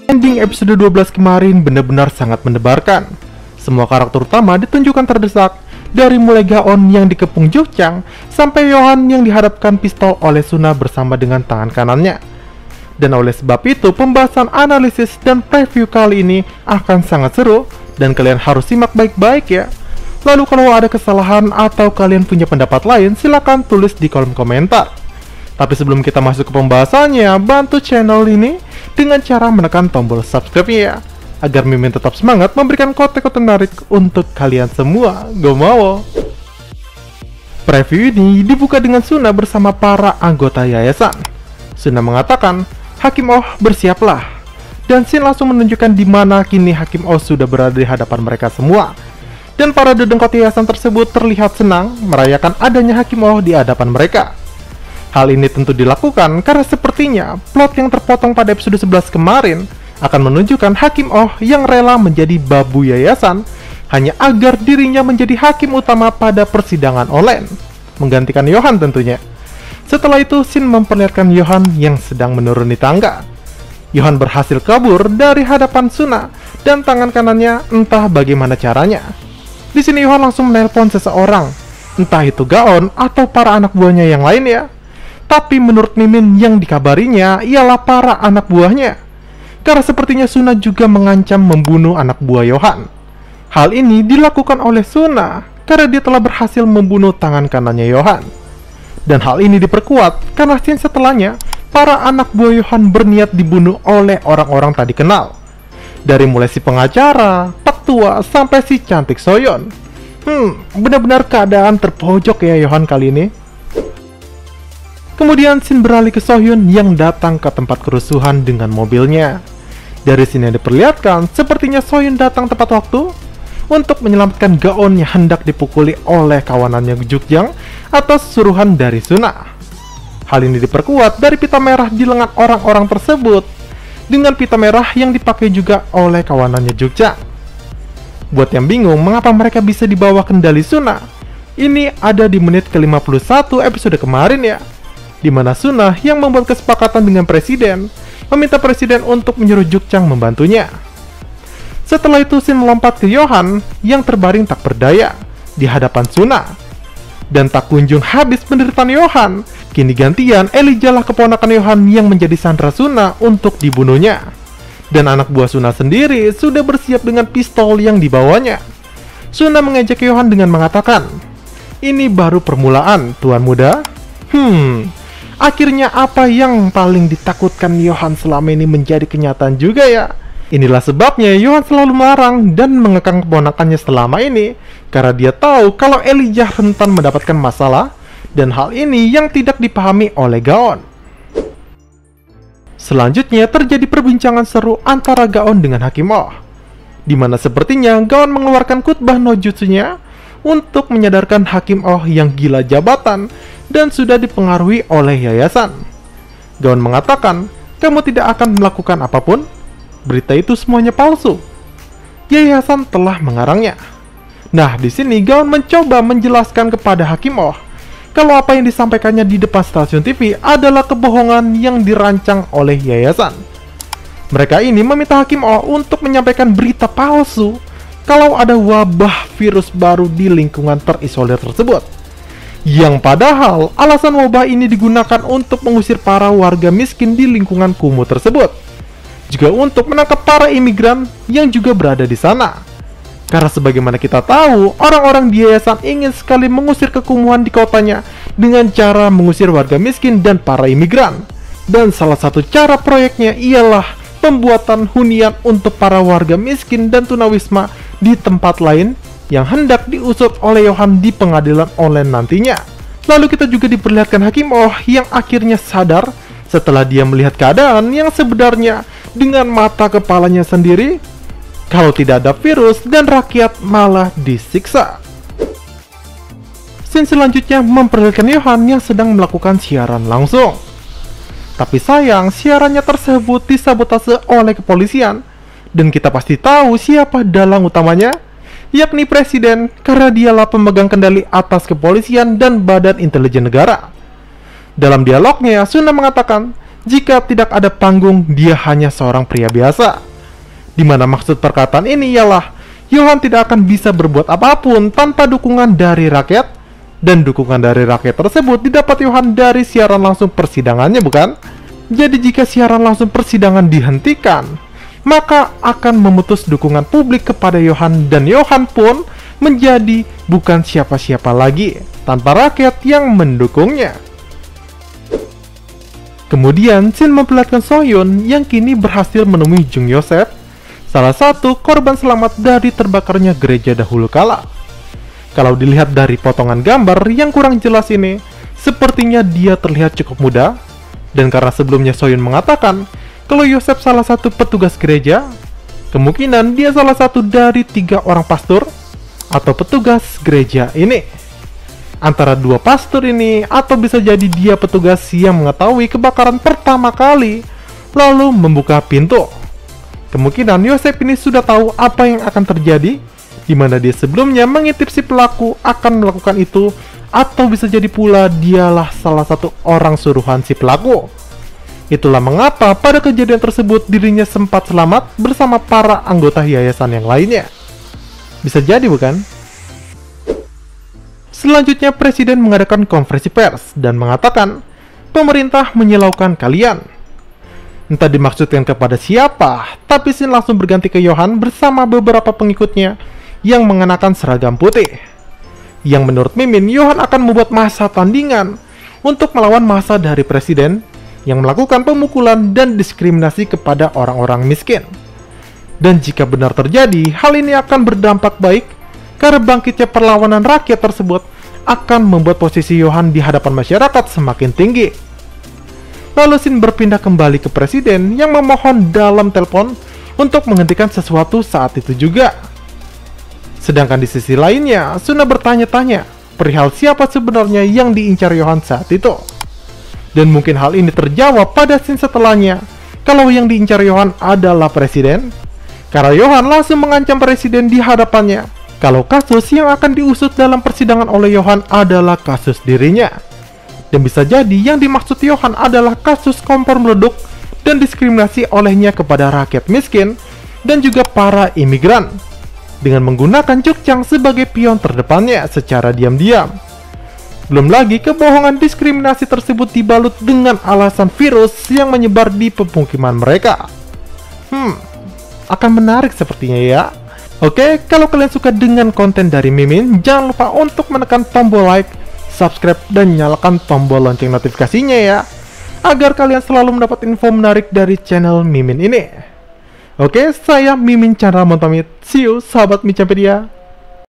Ending episode 12 kemarin benar-benar sangat mendebarkan. Semua karakter utama ditunjukkan terdesak, dari mulai Gaon yang dikepung Jukchang sampai Yohan yang dihadapkan pistol oleh Suna bersama dengan tangan kanannya. Dan oleh sebab itu, pembahasan analisis dan preview kali ini akan sangat seru dan kalian harus simak baik-baik ya. Lalu kalau ada kesalahan atau kalian punya pendapat lain, silahkan tulis di kolom komentar. Tapi sebelum kita masuk ke pembahasannya, bantu channel ini dengan cara menekan tombol subscribe-nya ya, agar Mimin tetap semangat memberikan konten-konten menarik untuk kalian semua. Gomawo. Preview ini dibuka dengan Suna bersama para anggota yayasan. Suna mengatakan, Hakim Oh bersiaplah. Dan Shin langsung menunjukkan di mana kini Hakim Oh sudah berada di hadapan mereka semua. Dan para dedengkot yayasan tersebut terlihat senang merayakan adanya Hakim Oh di hadapan mereka. Hal ini tentu dilakukan karena sepertinya plot yang terpotong pada episode 11 kemarin akan menunjukkan Hakim Oh yang rela menjadi babu yayasan hanya agar dirinya menjadi hakim utama pada persidangan online, menggantikan Yohan tentunya. Setelah itu, Shin memperlihatkan Yohan yang sedang menuruni tangga. Yohan berhasil kabur dari hadapan Suna dan tangan kanannya entah bagaimana caranya. Di sini Yohan langsung menelpon seseorang, entah itu Gaon atau para anak buahnya yang lain ya. Tapi menurut Mimin yang dikabarinya ialah para anak buahnya. Karena sepertinya Suna juga mengancam membunuh anak buah Yohan. Hal ini dilakukan oleh Suna karena dia telah berhasil membunuh tangan kanannya Yohan. Dan hal ini diperkuat karena scene setelahnya, para anak buah Yohan berniat dibunuh oleh orang-orang tadi kenal. Dari mulai si pengacara, petua, sampai si cantik Soyeon. Benar-benar keadaan terpojok ya Yohan kali ini. Kemudian Shin beralih ke Sohyun yang datang ke tempat kerusuhan dengan mobilnya. Dari sini yang diperlihatkan, sepertinya Sohyun datang tepat waktu untuk menyelamatkan Gaon yang hendak dipukuli oleh kawanannya Jukchang atas suruhan dari Suna. Hal ini diperkuat dari pita merah di lengan orang-orang tersebut dengan pita merah yang dipakai juga oleh kawanannya Jukchang. Buat yang bingung mengapa mereka bisa dibawa kendali Suna, ini ada di menit ke-51 episode kemarin ya, di mana Suna yang membuat kesepakatan dengan presiden, meminta presiden untuk menyuruh Jukchang membantunya. Setelah itu Shin melompat ke Yohan yang terbaring tak berdaya di hadapan Suna. Dan tak kunjung habis penderitaan Yohan, kini gantian Elijah lah keponakan Yohan yang menjadi sandera Suna untuk dibunuhnya. Dan anak buah Suna sendiri sudah bersiap dengan pistol yang dibawanya. Suna mengejek Yohan dengan mengatakan, "Ini baru permulaan, tuan muda." Akhirnya apa yang paling ditakutkan Yohan selama ini menjadi kenyataan juga ya. Inilah sebabnya Yohan selalu melarang dan mengekang keponakannya selama ini, karena dia tahu kalau Elijah rentan mendapatkan masalah, dan hal ini yang tidak dipahami oleh Gaon. Selanjutnya terjadi perbincangan seru antara Gaon dengan Hakim Oh, di mana sepertinya Gaon mengeluarkan khutbah no jutsunya untuk menyadarkan Hakim Oh yang gila jabatan dan sudah dipengaruhi oleh yayasan. Gaon mengatakan, kamu tidak akan melakukan apapun. Berita itu semuanya palsu. Yayasan telah mengarangnya. Nah, di sini Gaon mencoba menjelaskan kepada Hakim Oh kalau apa yang disampaikannya di depan stasiun TV adalah kebohongan yang dirancang oleh yayasan. Mereka ini meminta Hakim Oh untuk menyampaikan berita palsu kalau ada wabah virus baru di lingkungan terisolir tersebut. Yang padahal alasan wabah ini digunakan untuk mengusir para warga miskin di lingkungan kumuh tersebut, juga untuk menangkap para imigran yang juga berada di sana. Karena sebagaimana kita tahu, orang-orang di yayasan ingin sekali mengusir kekumuhan di kotanya dengan cara mengusir warga miskin dan para imigran. Dan salah satu cara proyeknya ialah pembuatan hunian untuk para warga miskin dan tunawisma di tempat lain yang hendak diusut oleh Yohan di pengadilan online nantinya. Lalu kita juga diperlihatkan Hakim Oh yang akhirnya sadar setelah dia melihat keadaan yang sebenarnya dengan mata kepalanya sendiri, kalau tidak ada virus dan rakyat malah disiksa. Scene selanjutnya memperlihatkan Yohan yang sedang melakukan siaran langsung. Tapi sayang, siarannya tersebut disabotase oleh kepolisian, dan kita pasti tahu siapa dalang utamanya, yakni presiden, karena dialah pemegang kendali atas kepolisian dan badan intelijen negara. Dalam dialognya, Suna mengatakan, Jika tidak ada panggung, dia hanya seorang pria biasa. Dimana maksud perkataan ini ialah Johan tidak akan bisa berbuat apapun tanpa dukungan dari rakyat, dan dukungan dari rakyat tersebut didapat Johan dari siaran langsung persidangannya, bukan? Jadi jika siaran langsung persidangan dihentikan, maka akan memutus dukungan publik kepada Johan, dan Johan pun menjadi bukan siapa-siapa lagi tanpa rakyat yang mendukungnya. Kemudian scene memperlihatkan Soyeon yang kini berhasil menemui Jung Yosef, salah satu korban selamat dari terbakarnya gereja dahulu kala. Kalau dilihat dari potongan gambar yang kurang jelas ini, sepertinya dia terlihat cukup muda, dan karena sebelumnya Soyeon mengatakan kalau Yosef salah satu petugas gereja, kemungkinan dia salah satu dari 3 orang pastor atau petugas gereja ini. Antara 2 pastor ini, atau bisa jadi dia petugas yang mengetahui kebakaran pertama kali, lalu membuka pintu. Kemungkinan Yosef ini sudah tahu apa yang akan terjadi, di mana dia sebelumnya mengintip si pelaku akan melakukan itu, atau bisa jadi pula dialah salah satu orang suruhan si pelaku. Itulah mengapa pada kejadian tersebut dirinya sempat selamat bersama para anggota yayasan yang lainnya. Bisa jadi, bukan? Selanjutnya Presiden mengadakan konferensi pers dan mengatakan pemerintah menyilaukan kalian. Entah dimaksudkan kepada siapa, tapi scene langsung berganti ke Johan bersama beberapa pengikutnya yang mengenakan seragam putih. Yang menurut Mimin, Johan akan membuat masa tandingan untuk melawan masa dari Presiden yang melakukan pemukulan dan diskriminasi kepada orang-orang miskin. Dan jika benar terjadi, hal ini akan berdampak baik karena bangkitnya perlawanan rakyat tersebut akan membuat posisi Johan di hadapan masyarakat semakin tinggi. Lalu Shin berpindah kembali ke Presiden yang memohon dalam telepon untuk menghentikan sesuatu saat itu juga. Sedangkan di sisi lainnya, Suna bertanya-tanya perihal siapa sebenarnya yang diincar Johan saat itu. Dan mungkin hal ini terjawab pada scene setelahnya, kalau yang diincar Johan adalah Presiden. Karena Johan langsung mengancam Presiden di hadapannya kalau kasus yang akan diusut dalam persidangan oleh Johan adalah kasus dirinya. Dan bisa jadi yang dimaksud Johan adalah kasus kompor meleduk dan diskriminasi olehnya kepada rakyat miskin dan juga para imigran, dengan menggunakan Jukchang sebagai pion terdepannya secara diam-diam. Belum lagi kebohongan diskriminasi tersebut dibalut dengan alasan virus yang menyebar di pemukiman mereka. Akan menarik sepertinya ya. Oke, kalau kalian suka dengan konten dari Mimin, jangan lupa untuk menekan tombol like, subscribe, dan nyalakan tombol lonceng notifikasinya ya, agar kalian selalu mendapat info menarik dari channel Mimin ini. Oke, saya Mimin Chandra Montomit. See you, sahabat Micampedia.